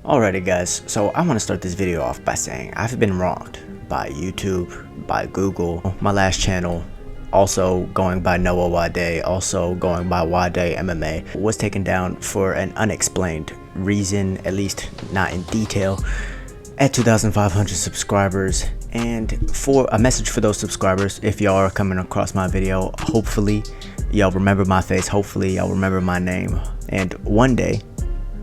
Alrighty guys, so I want to start this video off by saying I've been wronged by YouTube, by Google, my last channel, also going by Noah Wade, also going by Wade MMA, was taken down for an unexplained reason, at least not in detail, at 2,500 subscribers. And for a message for those subscribers, if y'all are coming across my video, hopefully y'all remember my face, hopefully y'all remember my name, and one day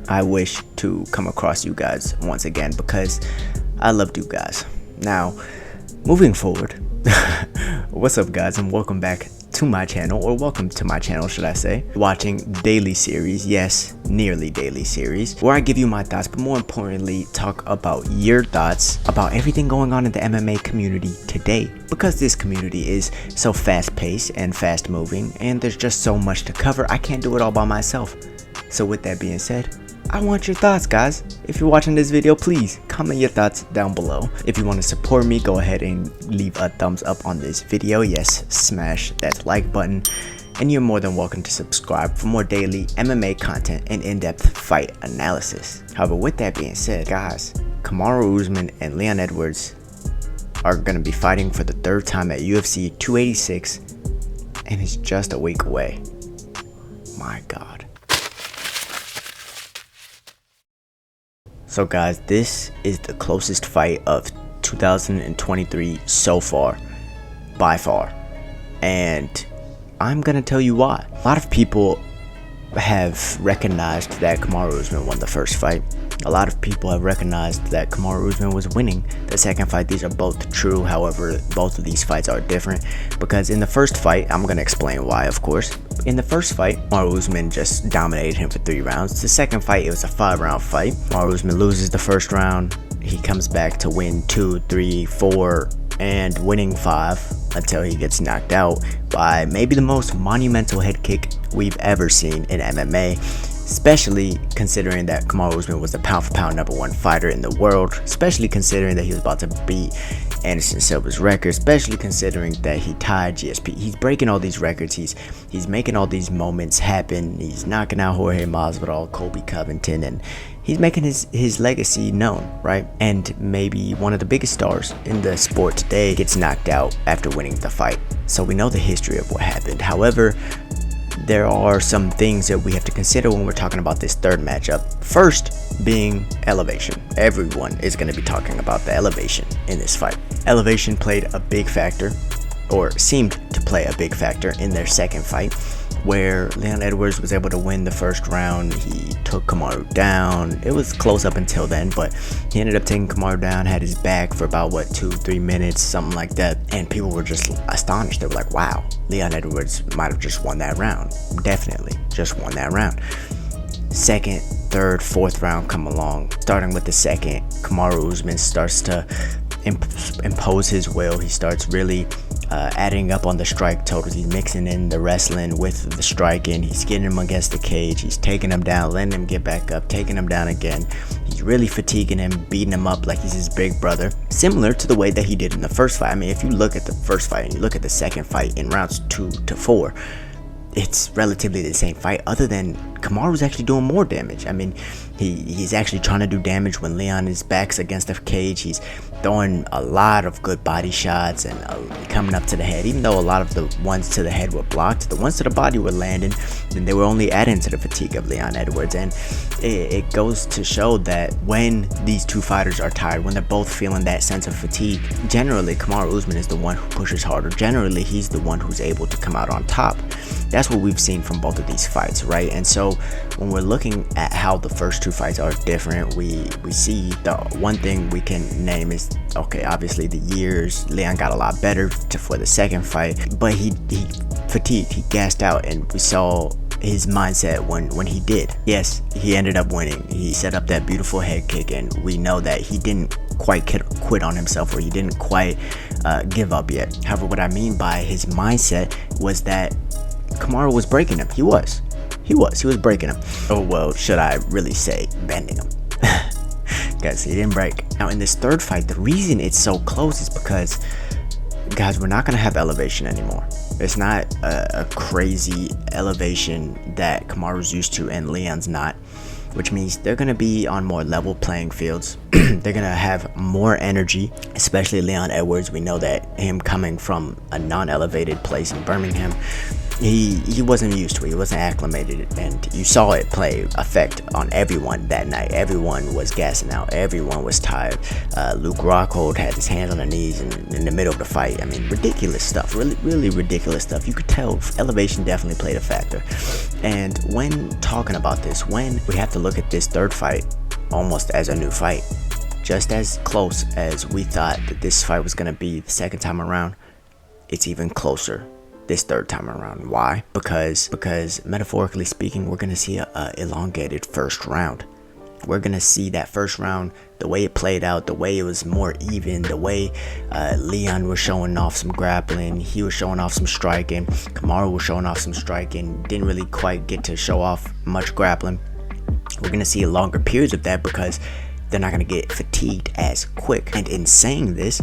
I wish to come across you guys once again because I loved you guys. Now, moving forward, what's up guys, and welcome back to my channel, or welcome to my channel should I say, watching daily series, yes, nearly daily series, where I give you my thoughts, but more importantly, talk about your thoughts about everything going on in the MMA community today, because this community is so fast-paced and fast-moving, and there's just so much to cover. I can't do it all by myself. So with that being said, I want your thoughts, guys. If you're watching this video, please comment your thoughts down below. If you want to support me, go ahead and leave a thumbs up on this video. Yes, smash that like button. And you're more than welcome to subscribe for more daily MMA content and in-depth fight analysis. However, with that being said, guys, Kamaru Usman and Leon Edwards are going to be fighting for the third time at UFC 286, and it's just a week away. My God. So guys, this is the closest fight of 2023 so far, by far, and I'm gonna tell you why. A lot of people have recognized that Kamaru Usman won the first fight. A lot of people have recognized that Kamaru Usman was winning the second fight. These are both true, however, both of these fights are different, because in the first fight, I'm gonna explain why, of course. In the first fight, Kamaru Usman just dominated him for 3 rounds. The second fight, it was a 5-round fight. Kamaru Usman loses the first round. He comes back to win 2, 3, 4, and winning 5 until he gets knocked out by maybe the most monumental head kick we've ever seen in MMA. Especially considering that Kamaru Usman was the pound-for-pound #1 fighter in the world, especially considering that he was about to beat Anderson Silva's record, especially considering that he tied GSP. He's breaking all these records, he's making all these moments happen, he's knocking out Jorge Masvidal, Colby Covington, and he's making his legacy known, right? And maybe one of the biggest stars in the sport today gets knocked out after winning the fight. So we know the history of what happened. However, there are some things that we have to consider when we're talking about this third matchup. First being elevation. Everyone is going to be talking about the elevation in this fight. Elevation played a big factor, or seemed to play a big factor in their second fight, where Leon Edwards was able to win the first round. He took Kamaru down. It was close up until then, but he ended up taking Kamaru down, had his back for about, 2-3 minutes, something like that. And people were just astonished. They were like, wow, Leon Edwards might have just won that round. Definitely just won that round. Second, third, fourth round come along. Starting with the second, Kamaru Usman starts to impose his will. He starts really adding up on the strike totals. He's mixing in the wrestling with the striking. He's getting him against the cage. He's taking him down, letting him get back up, taking him down again. He's really fatiguing him, beating him up like he's his big brother, similar to the way that he did in the first fight. I mean, if you look at the first fight and you look at the second fight in rounds 2 to 4, it's relatively the same fight, other than Kamaru's actually doing more damage. I mean, he's actually trying to do damage when Leon is back's against the cage. He's throwing a lot of good body shots and coming up to the head. Even though a lot of the ones to the head were blocked, the ones to the body were landing, and they were only adding to the fatigue of Leon Edwards. And it goes to show that when these two fighters are tired, when they're both feeling that sense of fatigue, generally Kamaru Usman is the one who pushes harder. Generally, he's the one who's able to come out on top. That's what we've seen from both of these fights, right? And so when we're looking at how the first two fights are different, we see the one thing we can name is, okay, obviously the years. Leon got a lot better for the second fight, but he fatigued, he gassed out, and we saw his mindset when he did. Yes, he ended up winning. He set up that beautiful head kick, and we know that he didn't quite quit on himself, or he didn't quite give up yet. However, what I mean by his mindset was that Kamaru was breaking him. He was breaking him. Oh, well, should I really say bending him? Guys, he didn't break. Now in this third fight, the reason it's so close is because, guys, we're not going to have elevation anymore. It's not a crazy elevation that Kamaru's used to and Leon's not. which means they're going to be on more level playing fields. They're going to have more energy, especially Leon Edwards. We know that him coming from a non-elevated place in Birmingham, he wasn't used to it, he wasn't acclimated, and you saw it play effect on everyone that night. Everyone was gassing out, everyone was tired. Luke Rockhold had his hands on the knees in the middle of the fight. I mean, ridiculous stuff, really ridiculous stuff. You could tell elevation definitely played a factor. And when talking about this, when we have to look at this third fight almost as a new fight, just as close as we thought that this fight was going to be the second time around, it's even closer this third time around. Why? Because metaphorically speaking, we're gonna see a elongated first round. We're gonna see that first round, the way it played out, the way it was more even, the way Leon was showing off some grappling, he was showing off some striking, Kamaru was showing off some striking, didn't really quite get to show off much grappling. We're gonna see longer periods of that because they're not gonna get fatigued as quick. And in saying this,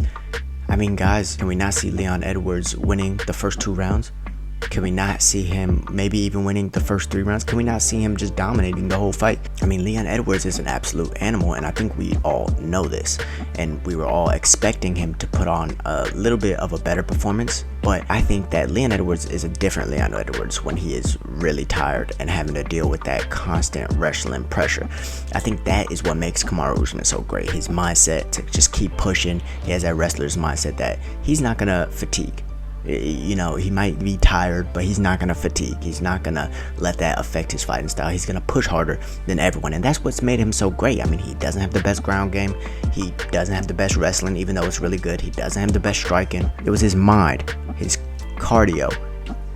I mean, guys, can we not see Leon Edwards winning the first 2 rounds? Can we not see him maybe even winning the first 3 rounds? Can we not see him just dominating the whole fight? I mean, Leon Edwards is an absolute animal, and I think we all know this. And we were all expecting him to put on a little bit of a better performance. But I think that Leon Edwards is a different Leon Edwards when he is really tired and having to deal with that constant wrestling pressure. I think that is what makes Kamaru Usman so great. His mindset to just keep pushing. He has that wrestler's mindset that he's not going to fatigue. You know, he might be tired, but he's not gonna fatigue. He's not gonna let that affect his fighting style. He's gonna push harder than everyone, and that's what's made him so great. I mean, he doesn't have the best ground game, he doesn't have the best wrestling, even though it's really good. He doesn't have the best striking. It was his mind, his cardio,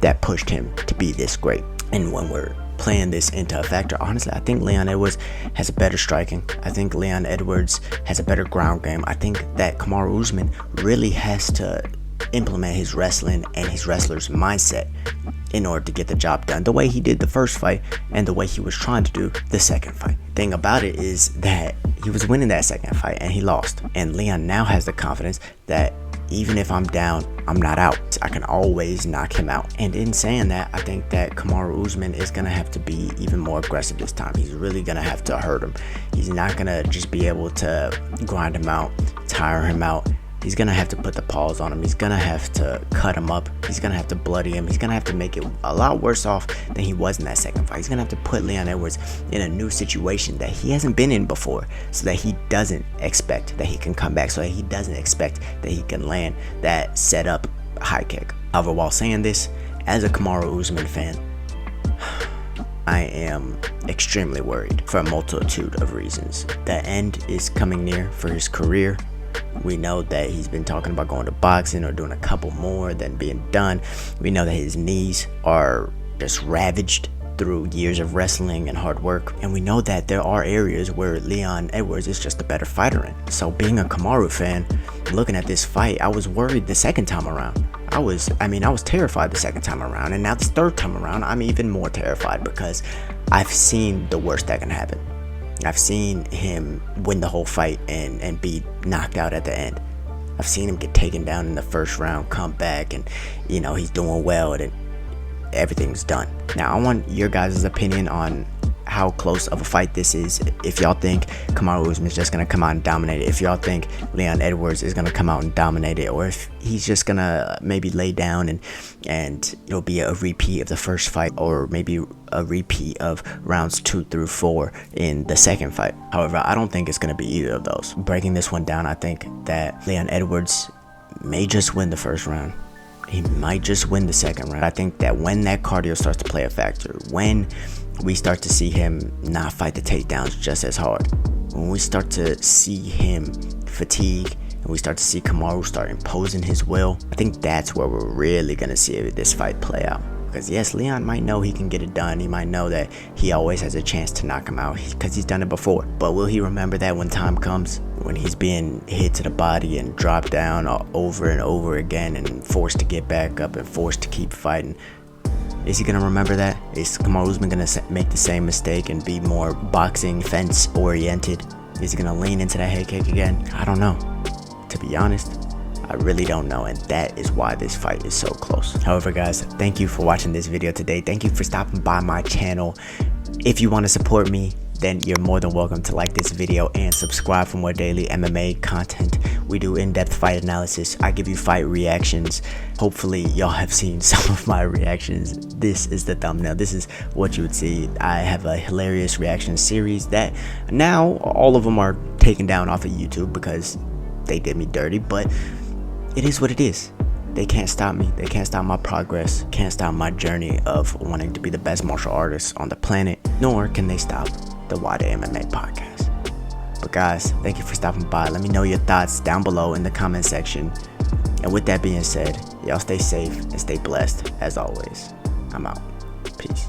that pushed him to be this great. And when we're playing this into a factor, honestly, I think Leon Edwards has a better striking. I think Leon Edwards has a better ground game. I think that Kamaru Usman really has to implement his wrestling and his wrestler's mindset in order to get the job done the way he did the first fight and the way he was trying to do the second fight. Thing about it is that he was winning that second fight and he lost, and Leon now has the confidence that even if I'm down, I'm not out. I can always knock him out. And in saying that, I think that Kamaru Usman is going to have to be even more aggressive this time. He's really going to have to hurt him. He's not going to just be able to grind him out, tire him out. He's going to have to put the paws on him. He's going to have to cut him up. He's going to have to bloody him. He's going to have to make it a lot worse off than he was in that second fight. He's going to have to put Leon Edwards in a new situation that he hasn't been in before, so that he doesn't expect that he can come back, so that he doesn't expect that he can land that set up high kick. However, while saying this, as a Kamaru Usman fan, I am extremely worried for a multitude of reasons. The end is coming near for his career. We know that he's been talking about going to boxing or doing a couple more than being done. We know that his knees are just ravaged through years of wrestling and hard work. And we know that there are areas where Leon Edwards is just a better fighter in. So being a Kamaru fan, looking at this fight, I was worried the second time around. I was terrified the second time around. And now this third time around, I'm even more terrified because I've seen the worst that can happen. I've seen him win the whole fight and be knocked out at the end. I've seen him get taken down in the first round, come back, and you know, he's doing well and everything's done. Now I want your guys' opinion on how close of a fight this is. If y'all think Kamaru Usman is just gonna come out and dominate it, if y'all think Leon Edwards is gonna come out and dominate it, or if he's just gonna maybe lay down and it'll be a repeat of the first fight, or maybe a repeat of rounds 2 through 4 in the second fight. However, I don't think it's gonna be either of those. Breaking this one down, I think that Leon Edwards may just win the first round. He might just win the second round. I think that when that cardio starts to play a factor, when we start to see him not fight the takedowns just as hard, when we start to see him fatigue and we start to see Kamaru start imposing his will, I think that's where we're really going to see this fight play out. Because yes, Leon might know he can get it done. He might know that he always has a chance to knock him out because he's done it before. But will he remember that when time comes, when he's being hit to the body and dropped down over and over again and forced to get back up and forced to keep fighting? Is he going to remember that? Is Kamaru Usman going to make the same mistake and be more boxing fence oriented? Is he going to lean into that head kick again? I don't know. To be honest, I really don't know, and that is why this fight is so close. However, guys, thank you for watching this video today. Thank you for stopping by my channel. If you want to support me, then you're more than welcome to like this video and subscribe for more daily MMA content. We do in-depth fight analysis. I give you fight reactions. Hopefully y'all have seen some of my reactions. This is the thumbnail. This is what you would see. I have a hilarious reaction series that now all of them are taken down off of YouTube because they did me dirty, but it is what it is. They can't stop me. They can't stop my progress. Can't stop my journey of wanting to be the best martial artist on the planet. Nor can they stop the Wada MMA podcast. But guys, thank you for stopping by. Let me know your thoughts down below in the comment section. And with that being said, y'all stay safe and stay blessed as always. I'm out. Peace.